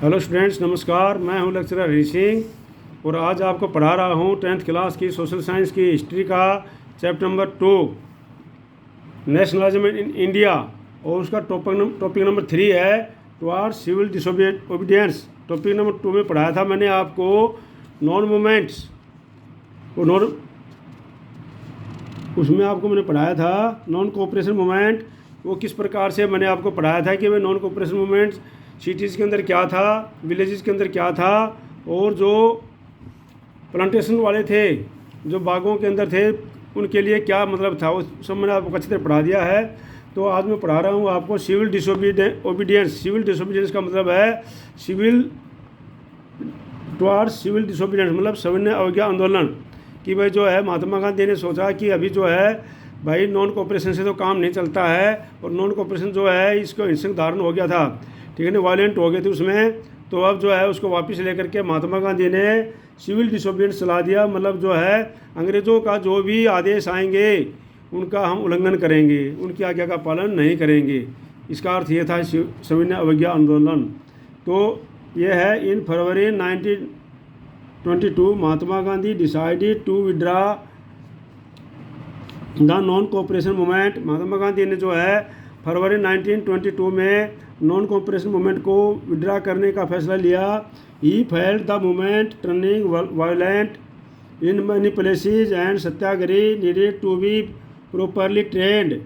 Hello students, नमस्कार। मैं हूं लेक्चरर हरी सिंह और आज आपको पढ़ा रहा हूं 10th क्लास की सोशल साइंस की हिस्ट्री का chapter number 2 nationalism in India. और उसका टॉपिक नंबर 3 है towards civil disobedience. Topic number 2 में पढ़ाया था मैंने आपको नॉन मूवमेंट्स। उसमें आपको मैंने पढ़ाया था नॉन कोऑपरेशन मूवमेंट। वो किस प्रकार से मैंने आपको पढ़ाया था कि भाई नॉन कोऑपरेशन मूवमेंट्स सिटीज़ के अंदर क्या था, विलेजेस के अंदर क्या था, और जो प्लांटेशन वाले थे, जो बागों के अंदर थे, उनके लिए क्या मतलब था, वो सब मैंने आपको अच्छी तरह पढ़ा दिया है। तो आज मैं पढ़ा रहा हूँ आपको सिविल डिसोबीडियंस। सिविल डिसोबीडियंस का मतलब है सिविल टुवार्ड्स सिविल डिसोबीडियंस, मतलब सविनय अवज्ञा आंदोलन। कि भाई जो है महात्मा गांधी ने सोचा कि अभी जो है भाई नॉन कोऑपरेशन से तो काम नहीं चलता है, और नॉन कोऑपरेशन जो है इसको हिंसक धारण हो गया था, ठीक है ना, वायलेंट हो गए थे उसमें। तो अब जो है उसको वापस लेकर के महात्मा गांधी ने सिविल डिसोबीडियंस चला दिया। मतलब जो है अंग्रेज़ों का जो भी आदेश आएंगे उनका हम उल्लंघन करेंगे, उनकी आज्ञा का पालन नहीं करेंगे। इसका अर्थ ये था सविनय अवज्ञा आंदोलन। तो ये है in February 1922 Mahatma Gandhi decided to withdraw the non cooperation movement. Mahatma Gandhi ने जो है फरवरी 1922 में नॉन कोऑपरेशन मूवमेंट को विड्रा करने का फैसला लिया। He felt the movement turning violent in many places and satyagrahi needed to be properly trained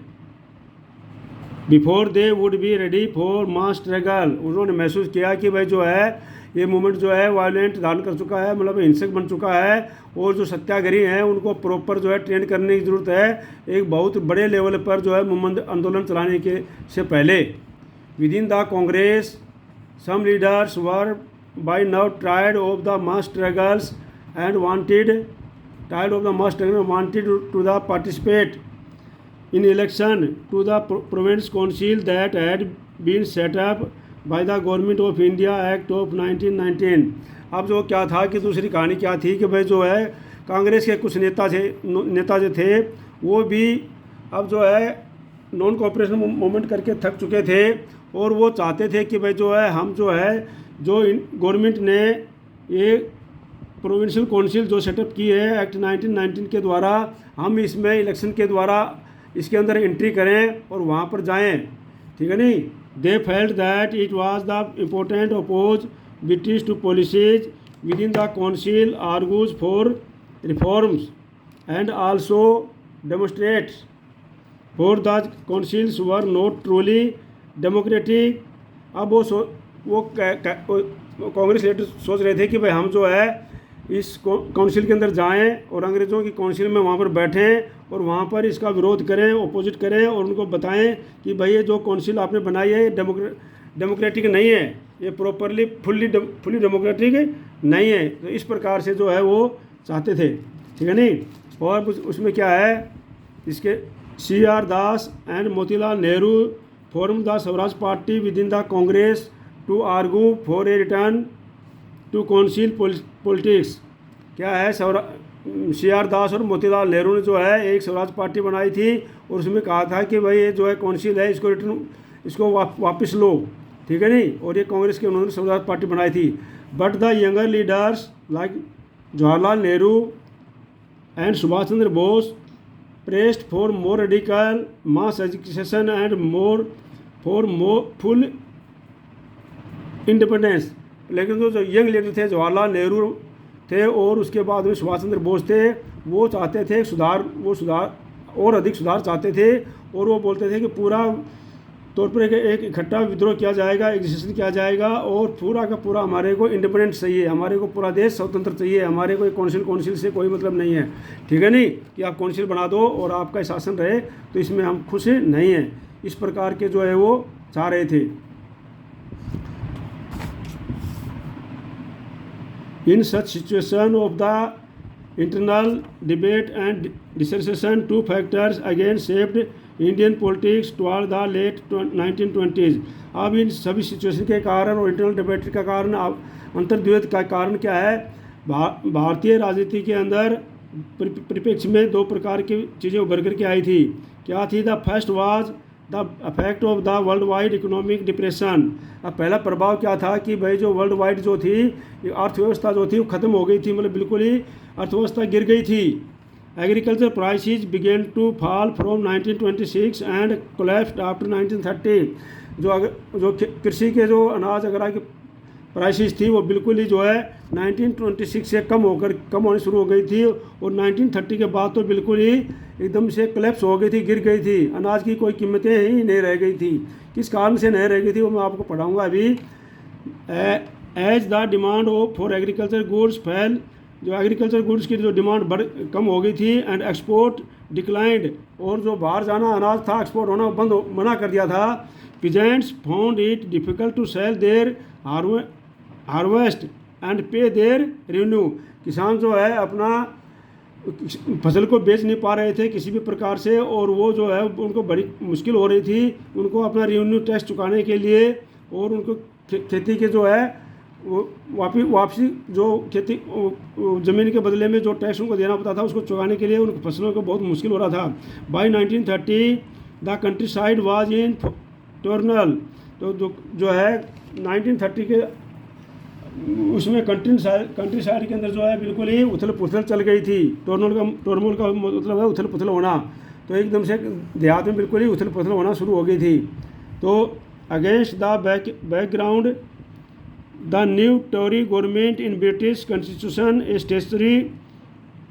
before they would be ready for mass struggle. उन्होंने महसूस किया कि भाई जो है ये मूवमेंट जो है वायलेंट धारण कर चुका है, मतलब हिंसक बन चुका है, और जो सत्याग्रही हैं उनको प्रॉपर जो है ट्रेन करने की ज़रूरत है एक बहुत बड़े लेवल पर जो है आंदोलन चलाने के से पहले। Within the Congress some leaders were by now tired of the mass struggles and wanted to the participate in election to the province council that had been set up by the government of India Act of 1919। अब जो क्या था कि दूसरी कहानी क्या थी कि भाई जो है कांग्रेस के कुछ नेता जो थे वो भी अब जो है नॉन कोऑपरेशन मूवमेंट करके थक चुके थे, और वो चाहते थे कि भाई जो है हम जो है जो गवर्नमेंट ने ये प्रोविंशियल काउंसिल जो सेटअप की है एक्ट 1919 के द्वारा, हम इसमें इलेक्शन के द्वारा इसके अंदर एंट्री करें और वहाँ पर जाएं, ठीक है नहीं। They felt that it was the important oppose British to policies within the council argues for reforms and also demonstrates for the councils were not truly democratic. अब वो कांग्रेस लीडर सोच रहे थे कि भाई हम जो है इस काउंसिल के अंदर जाएं और अंग्रेज़ों की काउंसिल में वहाँ पर बैठें और वहाँ पर इसका विरोध करें, अपोजिट करें, और उनको बताएं कि भाई ये जो काउंसिल आपने बनाई है डेमोक्रेटिक नहीं है, ये प्रॉपरली फुली डेमोक्रेटिक नहीं है। तो इस प्रकार से जो है वो चाहते थे, ठीक है नहीं। और उसमें क्या है, इसके CR Das and Motilal Nehru form the Swaraj Party within the Congress to argue for a return to council politics. क्या है, CR दास और मोतीलाल नेहरू ने जो है एक स्वराज पार्टी बनाई थी, और उसमें कहा था कि भाई ये जो है काउंसिल है इसको वापस लो, ठीक है नहीं। और ये कांग्रेस के उन्होंने स्वराज पार्टी बनाई थी। But the younger leaders like Jawaharlal Nehru and Subhash Chandra Bose pressed for more radical mass education and for full independence. लेकिन जो यंग लीडर थे जवाहरलाल नेहरू थे और उसके बाद में सुभाष चंद्र बोस थे, वो चाहते थे सुधार और अधिक सुधार चाहते थे, और वो बोलते थे कि पूरा तौर पर एक इकट्ठा विद्रोह किया जाएगा, एग्जिस्टेशन किया जाएगा, और पूरा का पूरा हमारे को इंडिपेंडेंस चाहिए, हमारे को पूरा देश स्वतंत्र चाहिए, हमारे को काउंसिल से कोई मतलब नहीं है, ठीक है नहीं, कि आप काउंसिल बना दो और आपका शासन रहे, तो इसमें हम खुश नहीं हैं। इस प्रकार के जो है वो चाह रहे थे। In such situation of the internal debate and dissension, two factors again shaped Indian politics toward the late 1920s। अब इन सभी सिचुएशन के कारण और इंटरनल डिबेट का कारण, अंतर्द्वंद का कारण क्या है, भारतीय राजनीति के अंदर परिप्रेक्ष्य में दो प्रकार की चीज़ें उभर करके आई थी। क्या थी, the first was the affect of the world wide economic depression. अब पहला प्रभाव क्या था कि भाई जो वर्ल्ड वाइड जो थी अर्थव्यवस्था जो थी वो ख़त्म हो गई थी, मतलब बिल्कुल ही अर्थव्यवस्था गिर गई थी। Agriculture prices began to fall from 1926 and collapsed after 1930। जो कृषि के जो अनाज वगैरह के प्राइसेस थी वो बिल्कुल ही जो है 1926 से कम होने शुरू हो गई थी, और 1930 के बाद तो बिल्कुल ही एकदम से क्लैप्स हो गई थी, गिर गई थी। अनाज की कोई कीमतें ही नहीं रह गई थी। किस कारण से नहीं रह गई थी वो मैं आपको पढ़ाऊँगा अभी। As the demand for agriculture goods fell, जो एग्रीकल्चर गुड्स की जो डिमांड कम हो गई थी, एंड एक्सपोर्ट डिक्लाइंड, और जो बाहर जाना अनाज था एक्सपोर्ट होना मना कर दिया था। Peasants found it difficult to sell their harvest and pay their revenue. किसान जो है अपना फसल को बेच नहीं पा रहे थे किसी भी प्रकार से, और वो जो है उनको बड़ी मुश्किल हो रही थी उनको अपना रेवेन्यू टैक्स चुकाने के लिए, और उनको खेती के जो है वो वापसी जो खेती ज़मीन के बदले में जो टैक्स उनको देना पड़ता था उसको चुकाने के लिए उनको फसलों को बहुत मुश्किल हो रहा था। By 1930 the countryside was in turmoil. तो जो है 1930 के उसमें कंट्री साइड के अंदर जो है बिल्कुल ही उथल पुथल चल गई थी। टर्मोल का मतलब है उथल पुथल होना, तो एकदम से देहात में बिल्कुल ही उथल पुथल होना शुरू हो गई थी। तो against the background the new Tory government in British constitution a statutory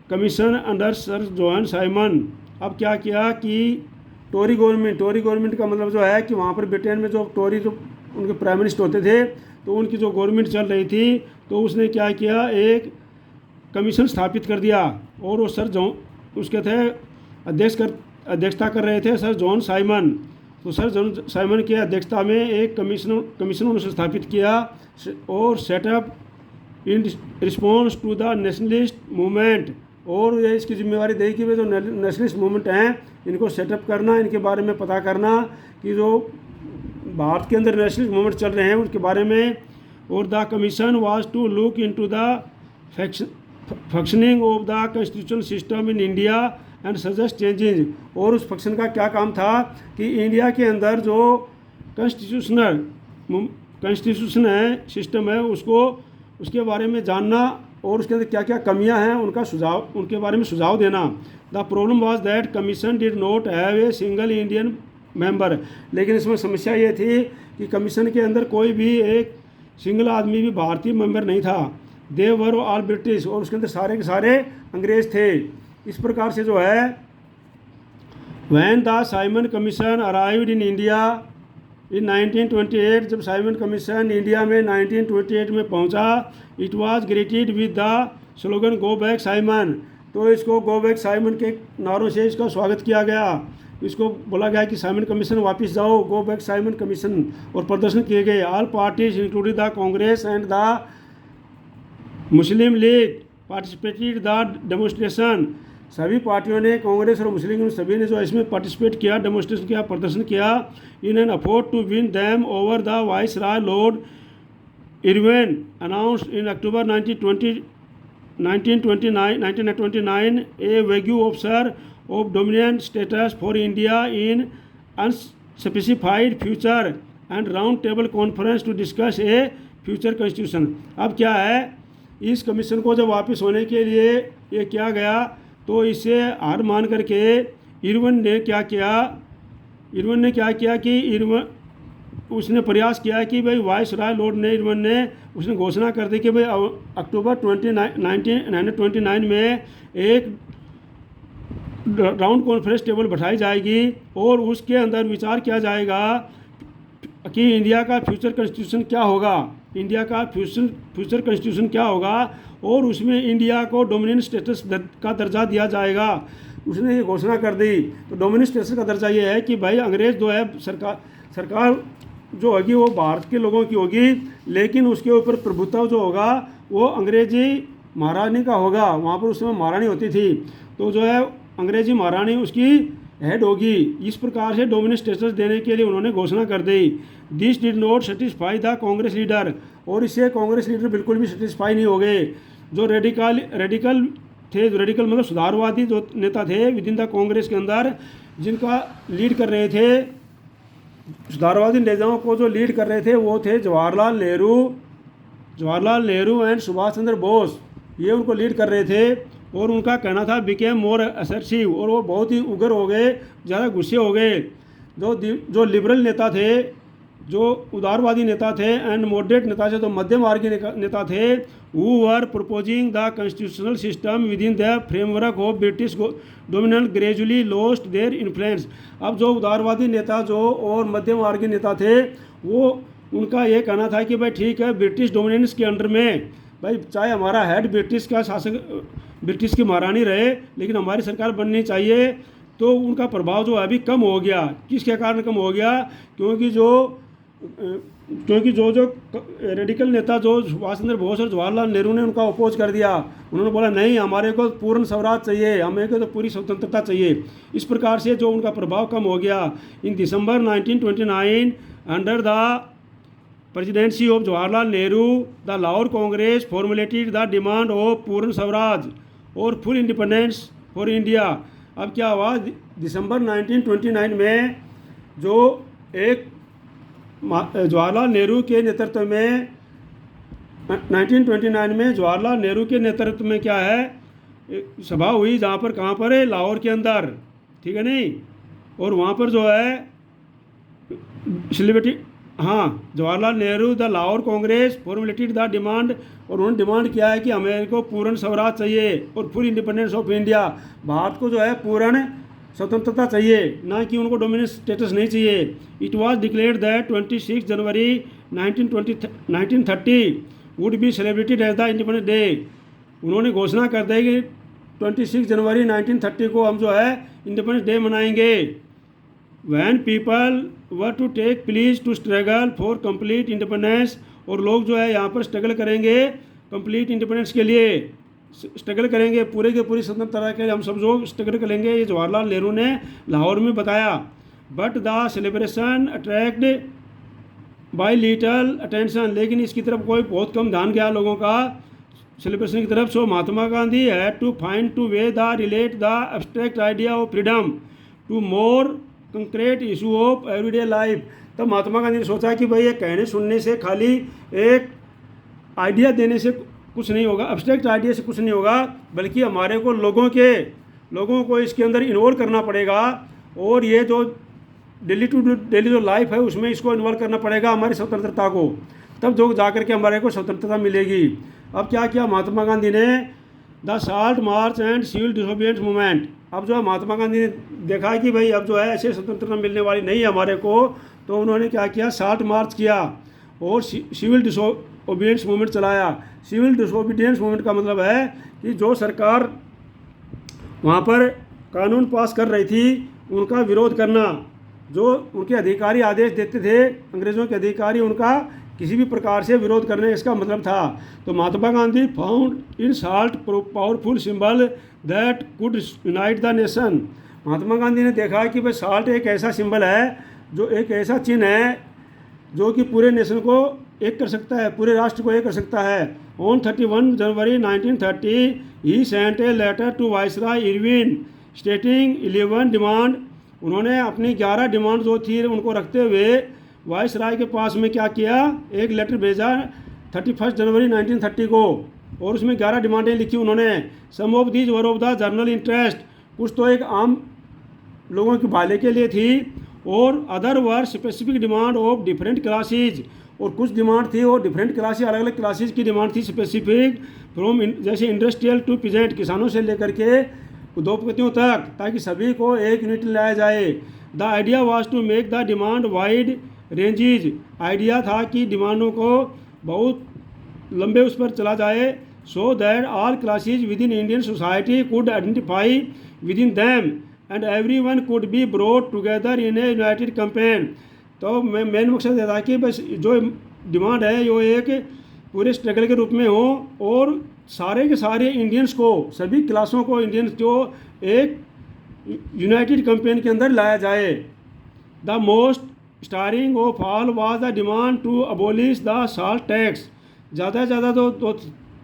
commission under Sir John Simon. अब क्या किया कि टोरी गवर्नमेंट का मतलब जो है कि वहाँ पर ब्रिटेन में जो टोरी जो उनके प्राइम मिनिस्टर होते थे तो उनकी जो गवर्नमेंट चल रही थी तो उसने क्या किया, एक कमीशन स्थापित कर दिया, और वो सर उसके थे अध्यक्षता कर रहे थे सर जॉन साइमन। तो सर जॉन साइमन की अध्यक्षता में एक कमीशन उन्होंने स्थापित किया, और set up in response to the nationalist movement, और ये इसकी जिम्मेवारी दी कि वे जो नेशनलिस्ट मूवमेंट हैं इनको सेटअप करना, इनके बारे में पता करना कि जो भारत के अंदर नेशनलिस्ट मूवमेंट चल रहे हैं उनके बारे में। और the commission was to look into the functioning of the constitutional system in India and suggest changes. और उस फंक्शन का क्या काम था कि इंडिया के अंदर जो कॉन्स्टिट्यूशन है सिस्टम है उसके बारे में जानना, और उसके अंदर क्या क्या कमियां हैं उनके बारे में सुझाव देना। The problem was that commission did not have a single Indian member. लेकिन इसमें समस्या ये थी कि कमीशन के अंदर कोई भी एक सिंगल आदमी भी भारतीय मेंबर नहीं था। दे वर ऑल ब्रिटिश, और उसके अंदर सारे के सारे अंग्रेज थे। इस प्रकार से जो है when the Simon commission arrived in India in 1928, जब साइमन कमीशन इंडिया में 1928 में पहुंचा, it was greeted with the slogan go back Simon. तो इसको गो बैक साइमन के नारों से इसका स्वागत किया गया। इसको बोला गया कि साइमन कमीशन वापस जाओ, गो बैक साइमन कमीशन, और प्रदर्शन किए गए। All parties including the Congress and the Muslim league participated the demonstration. सभी पार्टियों ने, कांग्रेस और मुस्लिम लीग सभी ने जो इसमें पार्टिसिपेट किया, डेमोन्स्ट्रेशन किया, प्रदर्शन किया। In an effort to win them over the viceroy Lord Irwin announced in October 1929 a vague offer of dominant status for India in unspecified future and round table conference to discuss a future constitution। अब क्या है, इस commission को जब वापस होने के लिए ये किया गया तो इसे हार मान करके इरविन ने क्या किया कि उसने प्रयास किया कि भाई वाइस राय लॉर्ड ने इरविन ने उसने घोषणा कर दी कि भाई अक्टूबर 1929 में एक राउंड कॉन्फ्रेंस टेबल बैठाई जाएगी और उसके अंदर विचार किया जाएगा कि इंडिया का फ्यूचर कॉन्स्टिट्यूशन क्या होगा, इंडिया का फ्यूचर कॉन्स्टिट्यूशन क्या होगा, और उसमें इंडिया को डोमिनेंट स्टेटस का दर्जा दिया जाएगा। उसने ये घोषणा कर दी। तो डोमिनेंट स्टेटस का दर्जा ये है कि भाई अंग्रेज़ जो है सरकार जो होगी वो भारत के लोगों की होगी, लेकिन उसके ऊपर प्रभुत्व जो होगा वो अंग्रेजी महारानी का होगा। वहाँ पर उस समय महारानी होती थी, तो जो है अंग्रेजी महारानी उसकी हेड होगी। इस प्रकार से डोमिनेंट स्टेटस देने के लिए उन्होंने घोषणा कर दी। This did not satisfy the Congress leader, और इससे कांग्रेस लीडर बिल्कुल भी सेटिस्फाई नहीं हो गए। जो रेडिकल थे, जो रेडिकल मतलब सुधारवादी जो नेता थे विद इन द कांग्रेस के अंदर, जिनका लीड कर रहे थे सुधारवादी नेताओं को जो लीड कर रहे थे वो थे जवाहरलाल नेहरू एंड सुभाष चंद्र बोस, ये उनको लीड कर रहे थे। और उनका कहना था बिकेम मोर असर्टिव, और वो बहुत ही उग्र हो गए, ज़्यादा गुस्से हो गए। जो लिबरल नेता थे, जो उदारवादी नेता थे, एंड मॉडरेट नेता थे, तो मध्यम मार्ग के नेता थे, who were proposing the constitutional system with in the framework of British dominant gradually lost their influence. अब जो उदारवादी नेता जो और मध्यम मार्ग के नेता थे, वो उनका ये कहना था कि भाई ठीक है, ब्रिटिश डोमिनेंस के अंडर में भाई चाहे हमारा हेड ब्रिटिश का शासक, ब्रिटिश की महारानी रहे, लेकिन हमारी सरकार बननी चाहिए। तो उनका प्रभाव जो अभी कम हो गया। किसके कारण कम हो गया? क्योंकि जो रेडिकल नेता जो सुभाष चंद्र बोस और जवाहरलाल नेहरू ने उनका अपोज कर दिया। उन्होंने बोला नहीं, हमारे को पूर्ण स्वराज चाहिए, हमें को तो पूरी स्वतंत्रता चाहिए। इस प्रकार से जो उनका प्रभाव कम हो गया। इन दिसंबर 1929 under the presidency of Jawaharlal Nehru the Lahore Congress formulated the demand of पूर्ण स्वराज और फुल इंडिपेंडेंस फॉर इंडिया। अब क्या हुआ? दिसंबर 1929 में जो एक जवाहरलाल नेहरू के नेतृत्व में 1929 में जवाहरलाल नेहरू के नेतृत्व में क्या है, सभा हुई, जहाँ पर कहाँ पर है? लाहौर के अंदर, ठीक है नहीं। और वहाँ पर जो है सेलिब्रिटी, हाँ, Jawaharlal Nehru the Lahore Congress formulated the demand, और उन्होंने डिमांड किया है कि हमें को पूर्ण स्वराज चाहिए और full independence of India. Bharat को जो है पूर्ण स्वतंत्रता चाहिए, ना कि उनको डोमिनेंस स्टेटस नहीं चाहिए। It was declared that 26 January 1930 would be celebrated as the Independence Day. उन्होंने घोषणा कर दी कि 26 जनवरी 1930 को हम जो है इंडिपेंडेंस डे मनाएंगे। When people were to take please to struggle for complete independence, और लोग जो है यहाँ पर स्ट्रगल करेंगे कंप्लीट इंडिपेंडेंस के लिए, स्ट्रगल करेंगे पूरे के पूरी स्वतंत्रता के लिए, हम सब लोग स्ट्रगल करेंगे। ये जवाहरलाल नेहरू ने लाहौर में बताया। But the celebration attract by little attention, लेकिन इसकी तरफ कोई बहुत कम ध्यान गया लोगों का सेलिब्रेशन की तरफ। So Mahatma Gandhi had to find to way the relate the abstract idea of freedom to more concrete issue of everyday life. तब महात्मा गांधी ने सोचा कि भाई ये कहने सुनने से, खाली एक आइडिया देने से कुछ नहीं होगा, एब्स्ट्रैक्ट आइडिया से कुछ नहीं होगा, बल्कि हमारे को लोगों को इसके अंदर इन्वॉल्व करना पड़ेगा। और ये जो डेली टू डेली जो लाइफ है उसमें इसको इन्वॉल्व करना पड़ेगा, हमारी स्वतंत्रता को, तब जो जाकर के हमारे को स्वतंत्रता मिलेगी। अब क्या किया महात्मा गांधी ने? The salt march and civil disobedience movement. अब जो है महात्मा गांधी ने देखा कि भाई अब जो है ऐसे स्वतंत्रता मिलने वाली नहीं है हमारे को, तो उन्होंने क्या किया? साल्ट मार्च किया और सिविल डिसोबीडियंस मूवमेंट चलाया। सिविल डिसोबीडियंस मूवमेंट का मतलब है कि जो सरकार वहाँ पर कानून पास कर रही थी उनका विरोध करना, जो उनके अधिकारी आदेश देते थे, अंग्रेज़ों के अधिकारी, उनका किसी भी प्रकार से विरोध करने, इसका मतलब था। तो Mahatma Gandhi found in salt powerful symbol that could unite the nation. Mahatma Gandhi ने देखा कि भाई साल्ट एक ऐसा सिंबल है, जो एक ऐसा चिन्ह है जो कि पूरे नेशन को एक कर सकता है, पूरे राष्ट्र को एक कर सकता है। On 31 January 1930 he sent a letter to viceroy Irwin stating 11 demand. उन्होंने अपनी 11 डिमांड जो थी उनको रखते हुए वाइसराय के पास में क्या किया? एक लेटर भेजा 31 जनवरी 1930 को, और उसमें 11 डिमांडें लिखी उन्होंने। Some of these were of the general interest, कुछ तो एक आम लोगों के भले के लिए थी, और other were specific demand of different classes, और कुछ डिमांड थी और डिफरेंट क्लासेज, अलग अलग क्लासेज की डिमांड थी स्पेसिफिक, फ्रॉम जैसे इंडस्ट्रियल टू पीजेंट, किसानों से लेकर के उद्योगपतियों तक, ताकि सभी को एक यूनिट लाया जाए। The idea was to make the demand wide ranges, idea था कि डिमांडों को बहुत लंबे उस पर चला जाए, so that all classes within Indian society could identify with in them and everyone could be brought together in a united campaign. तो मेन मकसद यह था कि बस जो डिमांड है वो एक पूरे स्ट्रगल के रूप में हो, और सारे के सारे इंडियंस को, सभी क्लासों को, इंडियंस को एक यूनाइटेड कैंपेन के अंदर लाया जाए। The most stirring of all was the demand to abolish the salt tax. ज़्यादा से ज़्यादा तो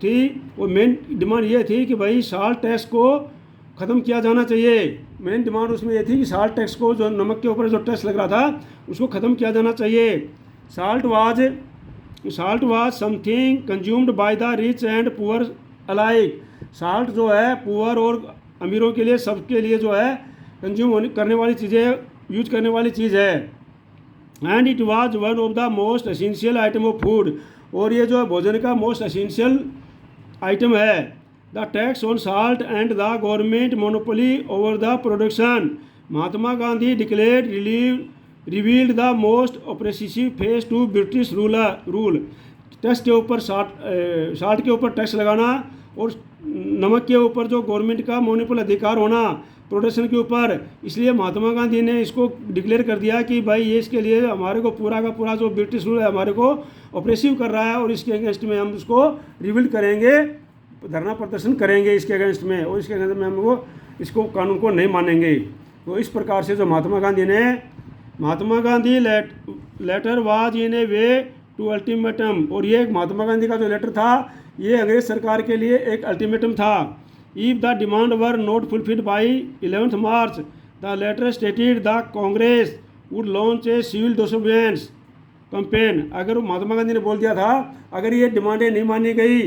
थी वो मेन डिमांड ये थी कि भाई साल्ट टैक्स को ख़त्म किया जाना चाहिए। मेन डिमांड उसमें ये थी कि साल्ट टैक्स को, जो नमक के ऊपर जो टैक्स लग रहा था, उसको ख़त्म किया जाना चाहिए। Salt was something consumed by the rich and poor alike. Salt जो है पुअर और अमीरों के लिए, सबके लिए जो है कंज्यूम करने वाली चीज़ें, यूज करने वाली चीज़ है। And it was one of the most essential item of food, और ये जो है भोजन का मोस्ट एसेंशियल आइटम है। The tax on salt and the government monopoly over the production. Mahatma Gandhi declared revealed the most oppressive face to British rule. Tax के ऊपर salt के ऊपर टैक्स लगाना और नमक के ऊपर जो गवर्नमेंट का मोनोपोल अधिकार होना प्रोडक्शन के ऊपर, इसलिए महात्मा गांधी ने इसको डिक्लेयर कर दिया कि भाई ये इसके लिए हमारे को पूरा का पूरा जो ब्रिटिश रूल है हमारे को ऑप्रेसिव कर रहा है, और इसके अगेंस्ट में हम उसको रिविल्ड करेंगे, धरना प्रदर्शन करेंगे इसके अगेंस्ट में, और इसके अगेंस्ट में हम वो इसको कानून को नहीं मानेंगे। तो इस प्रकार से जो Mahatma Gandhi letter was in a way to ultimatum, और ये महात्मा गांधी का जो लेटर था ये अंग्रेज सरकार के लिए एक अल्टीमेटम था। If the demand were not fulfilled by 11 March, the letter stated the Congress would launch a civil disobedience campaign. अगर महात्मा गांधी ने बोल दिया था अगर ये डिमांडें नहीं मानी गई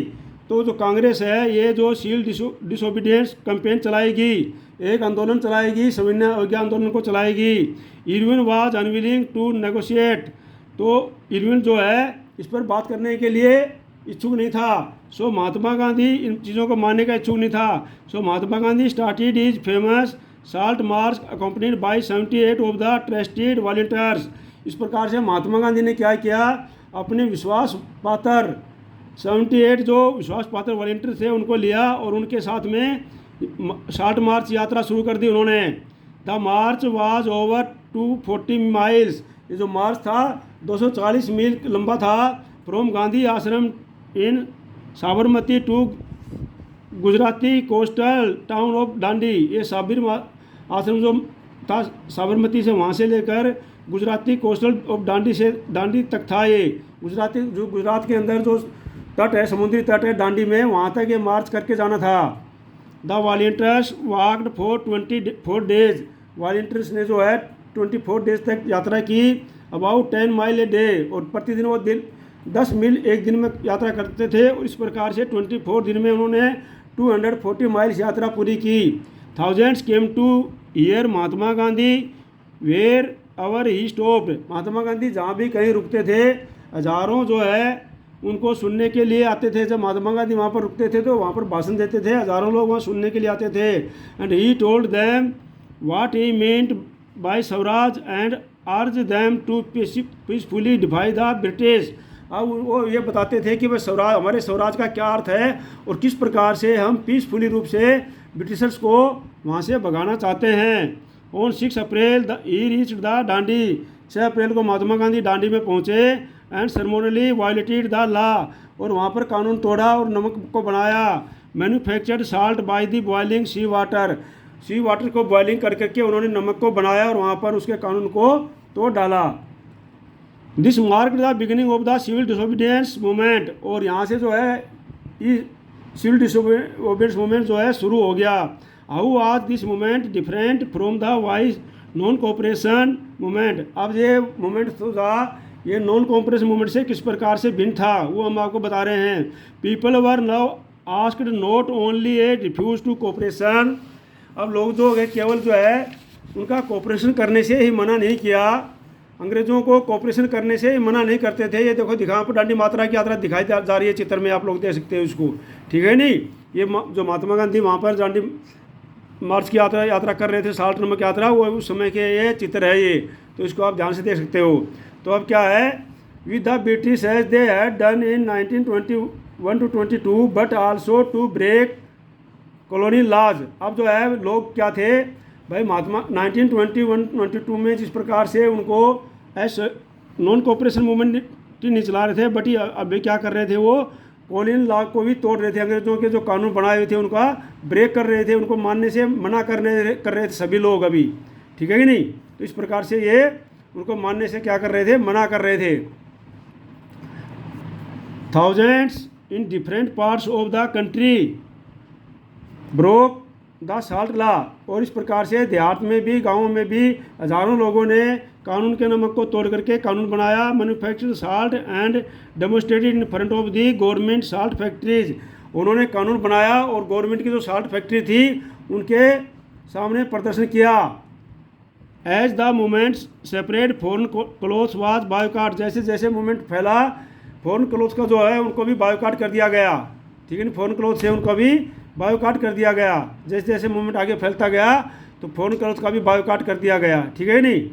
तो जो कांग्रेस है ये जो सिविल डिसोबीडियंस कैंपेन चलाएगी, एक आंदोलन चलाएगी, सविनय अवज्ञा आंदोलन को चलाएगी। Irwin was unwilling to negotiate, तो इरविन जो है इस पर बात करने के लिए इच्छुक नहीं था। सो महात्मा गांधी इन चीज़ों को मानने का इच्छुक नहीं था। So Mahatma Gandhi started his famous salt march accompanied by 78 of the trusted volunteers. इस प्रकार से महात्मा गांधी ने क्या किया, अपने विश्वास पात्र 78 जो विश्वास पात्र वॉलंटियर थे उनको लिया और उनके साथ में साल्ट मार्च यात्रा शुरू कर दी उन्होंने। The March was over 240 miles, ये जो मार्च था 240 मील लंबा था। From Gandhi Ashram in Sabarmati to Gujarati coastal town of Dandi, ये साबिर आश्रम जो था साबरमती से वहाँ से लेकर गुजराती कोस्टल ऑफ दांडी तक था। ये गुजरात के अंदर जो तट है, समुद्री तट है दांडी में, वहाँ तक ये मार्च करके जाना था। The volunteers walked for 24 days, volunteers ने जो है 24 डेज तक यात्रा की। अबाउट 10 माइल ए डे, और प्रतिदिन वो 10 मील एक दिन में यात्रा करते थे, और इस प्रकार से 24 दिन में उन्होंने 240 माइल्स यात्रा पूरी की। Thousands came to hear Mahatma Gandhi wherever he stopped, Mahatma Gandhi जहाँ भी कहीं रुकते थे हजारों जो है उनको सुनने के लिए आते थे। जब महात्मा गांधी वहाँ पर रुकते थे तो वहाँ पर भाषण देते थे, हजारों लोग वहाँ सुनने के लिए आते थे। And he told them what he meant by swaraj and urge them to peacefully defy the British. अब वो ये बताते थे कि भाई स्वराज, हमारे स्वराज का क्या अर्थ है और किस प्रकार से हम पीसफुली रूप से ब्रिटिशर्स को वहाँ से भगाना चाहते हैं। On 6 April he reached the Dandi, 6 अप्रैल को महात्मा गांधी दांडी में पहुँचे। And ceremonially violated the law, और वहाँ पर कानून तोड़ा और नमक को बनाया। Manufactured salt by the boiling sea water को बॉइलिंग करके उन्होंने नमक को बनाया और वहाँ पर उसके कानून को तोड़ डाला। This marked the beginning of the civil disobedience movement, और यहाँ से जो है सिविल डिसोबीडियंस मूवमेंट जो है शुरू हो गया। How was this movement different from the wise non cooperation movement. अब ये मूवमेंट था, ये नॉन कोऑपरेशन मूवमेंट से किस प्रकार से भिन्न था वो हम आपको बता रहे हैं। People were now asked not only a refuse to cooperation, अब लोग जो है केवल जो है उनका कोऑपरेशन करने से ही मना नहीं किया, अंग्रेज़ों को कोऑपरेशन करने से ही मना नहीं करते थे। ये देखो दिखा पर दांडी मात्रा की यात्रा दिखाई जा रही है चित्र में, आप लोग देख सकते हैं उसको, ठीक है नहीं। ये जो महात्मा गांधी वहाँ पर दांडी मार्च की यात्रा कर रहे थे, साल्ट नमक यात्रा, वो उस समय के ये चित्र है ये, तो इसको आप ध्यान से देख सकते हो। तो अब क्या है, with the British as they had done in 1921 to 22 but also to break colonial laws. अब जो है लोग क्या थे भाई, महात्मा 1921-22 में जिस प्रकार से उनको ऐसे नॉन कोऑपरेशन मूवमेंट नहीं चला रहे थे, बट अभी क्या कर रहे थे, वो कॉलोनियल लॉ को भी तोड़ रहे थे। अंग्रेजों के जो कानून बनाए हुए थे उनका ब्रेक कर रहे थे, उनको मानने से मना कर रहे थे सभी लोग अभी, ठीक है कि नहीं। तो इस प्रकार से ये उनको मानने से क्या कर रहे थे, मना कर रहे थे। Thousands in different parts of the country broke the salt law. और इस प्रकार से देहात में भी गाँवों में भी हजारों लोगों ने कानून के नमक को तोड़ करके कानून बनाया। Manufacture salt and demonstrated in front of the government salt factories. उन्होंने कानून बनाया और गवर्नमेंट की जो साल्ट फैक्ट्री थी उनके सामने प्रदर्शन किया। As the movement separate foreign clothes was boycott. जैसे जैसे मूवमेंट फैला फॉरेन क्लोथ्स का जो है उनको भी बायकॉट कर दिया गया। ठीक है, फॉरेन क्लोथ से उनको भी बायकॉट कर दिया गया। जैसे जैसे मूवमेंट आगे फैलता गया तो फॉरेन क्लोथ का भी बायकॉट कर दिया गया। ठीक है नहीं।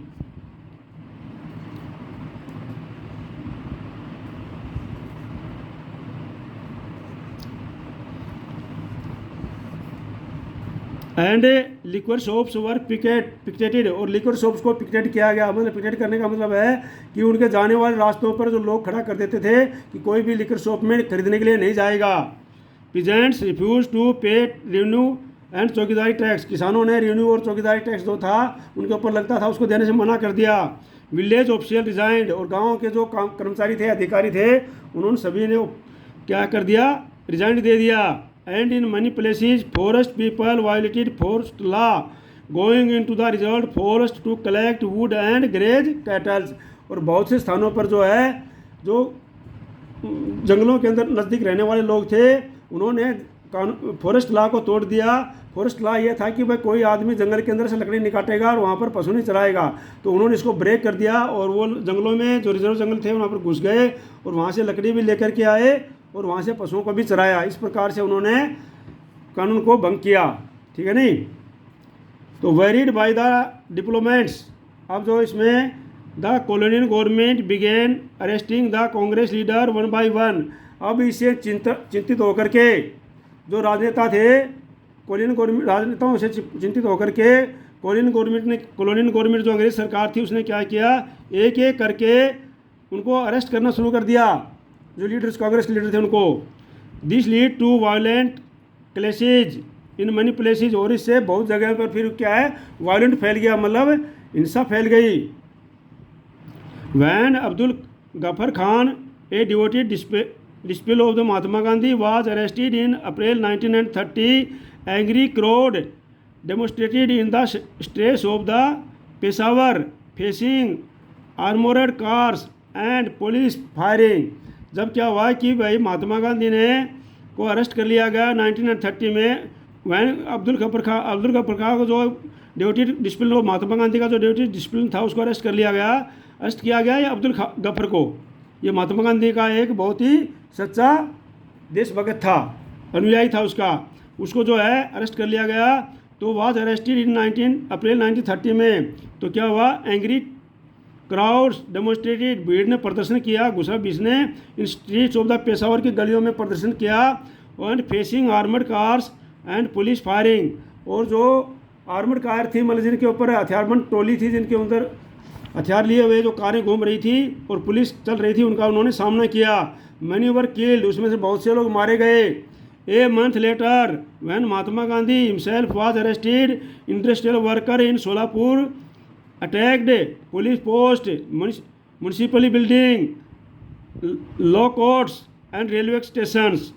And liquid shops were picketed. और लिक्विड शॉप्स को पिकेट किया गया। मतलब पिकेट करने का मतलब है कि उनके जाने वाले रास्तों पर जो लोग खड़ा कर देते थे कि कोई भी लिक्विड शॉप में खरीदने के लिए नहीं जाएगा। पीजेंट्स रिफ्यूज टू पे रेवेन्यू एंड चौकीदारी टैक्स। किसानों ने रेवेन्यू और चौकीदारी टैक्स जो था उनके ऊपर लगता था उसको देने से मना कर दिया। Village official resigned. और गाँव के जो कर्मचारी थे अधिकारी थे उन्होंने सभी ने क्या कर दिया, रिजाइंड दे दिया। And in many places forest people violated forest law going into the result forest to collect wood and graze cattles. और बहुत से स्थानों पर जो है जो जंगलों के अंदर नज़दीक रहने वाले लोग थे उन्होंने फॉरेस्ट लॉ को तोड़ दिया। फॉरेस्ट लॉ ये था कि भाई कोई आदमी जंगल के अंदर से लकड़ी नहीं काटेगा और वहाँ पर पशु नहीं चराएगा। तो उन्होंने इसको ब्रेक कर दिया और वो जंगलों में जो रिजर्व जंगल थे वहाँ पर घुस गए और वहाँ से लकड़ी भी लेकर के आए और वहाँ से पशुओं को भी चराया। इस प्रकार से उन्होंने कानून को भंग किया। ठीक है नहीं। तो वेरिड बाय द डिप्लोमेट्स। अब जो इसमें the colonial government began arresting the Congress leader one by one. अब इससे चिंतित होकर के जो राजनेता थे कॉलोनियल गवर्नमेंट राजनेताओं से चिंतित होकर के कॉलोनियल गवर्नमेंट जो अंग्रेज सरकार थी उसने क्या किया, एक एक करके उनको अरेस्ट करना शुरू कर दिया जो लीडर्स कांग्रेस के लीडर थे उनको। This lead to violent clashes in many places. और इससे बहुत जगह पर फिर क्या है वायलेंट फैल गया, मतलब हिंसा फैल गई। When Abdul Ghaffar Khan a devoted disciple of the Mahatma Gandhi was arrested in April 1930। Angry crowd demonstrated in the streets of the Peshawar facing armoured cars and police firing. जब क्या हुआ कि भाई महात्मा गांधी ने को अरेस्ट कर लिया गया 1930 में। वैन अब्दुल गफर खान को जो duty discipline of Mahatma Gandhi का जो ड्यूटी डिसिप्लिन था उसको अरेस्ट कर लिया गया। अरेस्ट किया गया ये अब्दुल गफर को। ये महात्मा गांधी का एक बहुत ही सच्चा देशभक्त था, अनुयायी था उसका। उसको जो है अरेस्ट कर लिया गया। तो वाज अरेस्टेड इन अप्रैल 1930 में। तो क्या हुआ, एंग्री क्राउड्स डेमोस्ट्रेटेड। भीड़ ने प्रदर्शन किया, गुस्सा बीस ने इन स्ट्रीट्स ऑफ द पेशावर की गलियों में प्रदर्शन किया। And facing armoured cars and police firing. और जो आर्मर्ड कार थी मतलब जिनके ऊपर हथियारबंद टोली थी जिनके अंदर हथियार लिए हुए जो कारें घूम रही थी और पुलिस चल रही थी, उनका उन्होंने सामना किया। Many were killed. उसमें से बहुत से लोग मारे गए। A month later when Mahatma Gandhi himself was arrested industrial worker in Solapur attacked police post municipal building law courts and railway stations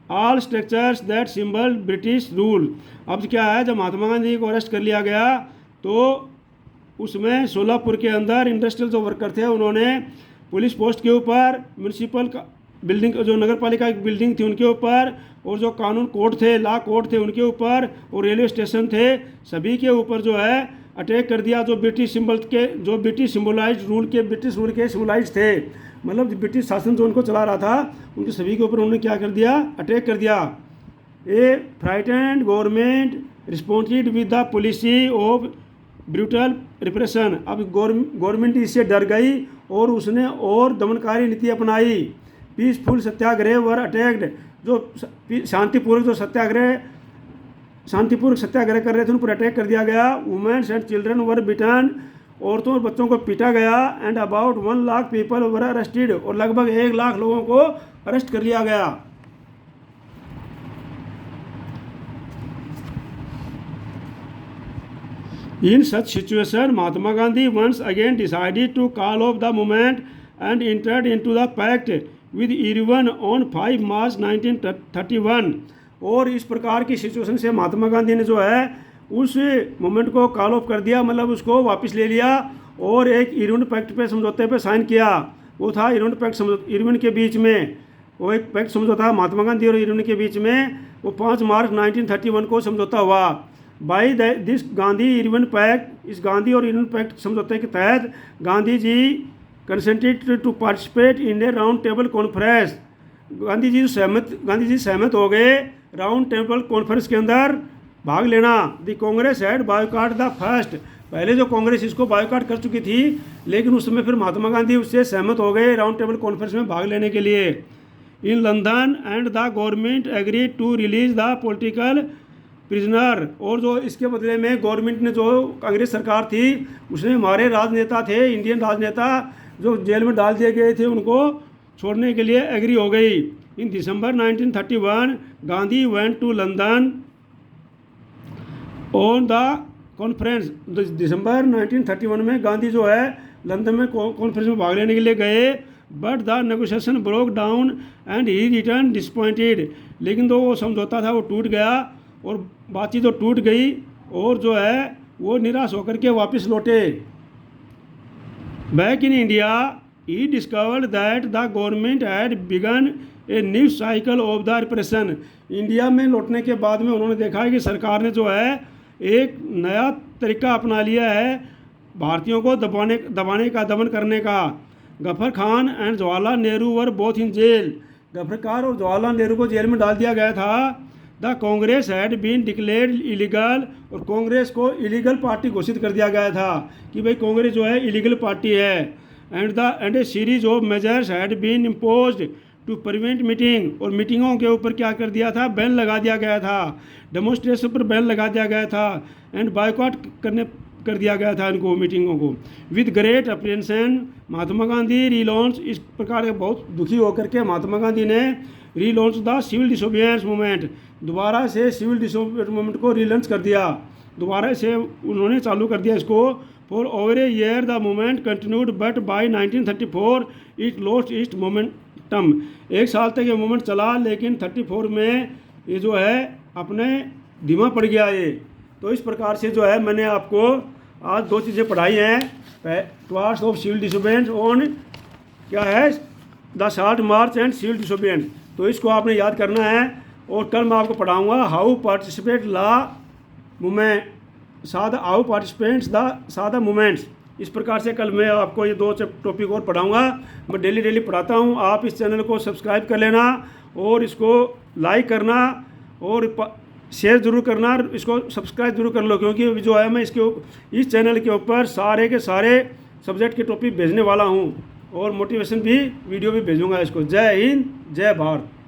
all structures that symbol British rule. अब क्या है, जब महात्मा गांधी को अरेस्ट कर लिया गया तो उसमें सोलापुर के अंदर इंडस्ट्रियल जो वर्कर थे उन्होंने पुलिस पोस्ट के ऊपर, म्यूनिसिपल बिल्डिंग जो नगर पालिका की बिल्डिंग थी उनके ऊपर, और जो कानून कोर्ट थे, लॉ कोर्ट थे उनके ऊपर, और रेलवे स्टेशन थे, सभी के ऊपर जो है अटैक कर दिया। जो ब्रिटिश सिंबल के जो ब्रिटिश सिम्बलाइज रूल के सिम्बलाइज थे, मतलब ब्रिटिश शासन जो उनको चला रहा था उनके सभी के ऊपर उन्होंने क्या कर दिया, अटैक कर दिया। A frightened government responded with the policy of brutal repression. अब गवर्नमेंट इससे डर गई और उसने और दमनकारी नीति अपनाई। Peaceful satyagraha were attacked. जो शांतिपूर्वक सत्याग्रह कर रहे थे उन पर अटैक कर दिया गया। वुमेन्स एंड चिल्ड्रन वर बिटन। औरतों और बच्चों को पीटा गया। And about 1 lakh people were arrested. और लगभग 1 लाख लोगों को अरेस्ट कर लिया गया। In such situation, Mahatma Gandhi once again decided to call off the movement and entered into the pact with everyone on 5 March 1931. और इस प्रकार की सिचुएशन से महात्मा गांधी ने जो है उस मूवमेंट को कॉल ऑफ कर दिया, मतलब उसको वापस ले लिया और एक इरविन पैक्ट पे समझौते पे साइन किया। वो था इरविन पैक्ट, इरविन के बीच में वो एक पैक्ट समझौता महात्मा गांधी और इरविन के बीच में, वो 5 मार्च 1931 को समझौता हुआ। By this Gandhi Irwin pact, इस गांधी और इरविन पैक्ट समझौते के तहत Gandhi ji consented to participate in a round table conference. Gandhi ji सहमत हो गए राउंड टेबल कॉन्फ्रेंस के अंदर भाग लेना। The Congress had boycott the first, पहले जो कांग्रेस इसको बायकॉट कर चुकी थी, लेकिन उस समय फिर महात्मा गांधी उससे सहमत हो गए राउंड टेबल कॉन्फ्रेंस में भाग लेने के लिए। In London and the government agree to release the political prisoner, और जो इसके बदले में गवर्नमेंट ने, जो कांग्रेस सरकार थी उसने हमारे राजनेता थे, इंडियन राजनेता जो जेल में डाल दिए गए थे, उनको छोड़ने के लिए एग्री हो गई। In December 1931 Gandhi went to London on the conference. दिसंबर 1931 में गांधी जो है लंदन में कॉन्फ्रेंस में भाग लेने के लिए गए। But the negotiation broke down and he return disappointed, लेकिन तो वो समझौता था वो टूट गया और बातचीत तो टूट गई और जो है वो निराश होकर के वापस लौटे। Back in India he discovered that the government had begun a new cycle of the repression। India में लौटने के बाद में उन्होंने देखा है कि सरकार ने जो है एक नया तरीका अपना लिया है भारतीयों को दबाने का, दमन करने का। Ghaffar Khan and Jawaharlal Nehru were both in jail, Ghaffar Khan और जवाहरलाल नेहरू को जेल में डाल दिया गया था। The Congress had been declared illegal, और कांग्रेस को इलीगल पार्टी घोषित कर दिया गया था कि भाई कांग्रेस जो है इलीगल पार्टी है। And a series of measures had been imposed to prevent meeting, और मीटिंगों के ऊपर क्या कर दिया था, बैन लगा दिया गया था। डेमोन्स्ट्रेशन पर बैन लगा दिया गया था एंड बायकॉट कर दिया गया था इनको, मीटिंगों को। With great apprehension Mahatma Gandhi relaunch, इस प्रकार के बहुत दुखी होकर के महात्मा गांधी ने relaunch the civil disobedience movement, दोबारा से सिविल डिसोबिडियंस मूवमेंट को रीलॉन्च कर दिया, दोबारा से उन्होंने चालू कर दिया इसको। For over a year the movement continued but by 1934 it lost its momentum, 1 साल तक ये मूवमेंट चला, लेकिन 34 में ये जो है अपने धीमा पड़ गया ये। तो इस प्रकार से जो है मैंने आपको आज 2 चीज़ें पढ़ाई हैं। Towards of civil disobedience on क्या है, the short march and civil disobedience, तो इसको आपने याद करना है। और कल मैं आपको पढ़ाऊँगा हाउ पार्टिसिपेट ला मूवमेंट हाउ पार्टिसिपेंट्स द सादा मूवमेंट्स। इस प्रकार से कल मैं आपको ये 2 टॉपिक और पढ़ाऊँगा। मैं डेली पढ़ाता हूँ। आप इस चैनल को सब्सक्राइब कर लेना और इसको लाइक करना और शेयर ज़रूर करना, इसको सब्सक्राइब जरूर कर लो, क्योंकि जो है मैं इस चैनल के ऊपर सारे के सारे सब्जेक्ट के टॉपिक भेजने वाला हूँ और मोटिवेशन भी वीडियो भी भेजूँगा इसको। जय हिंद, जय भारत।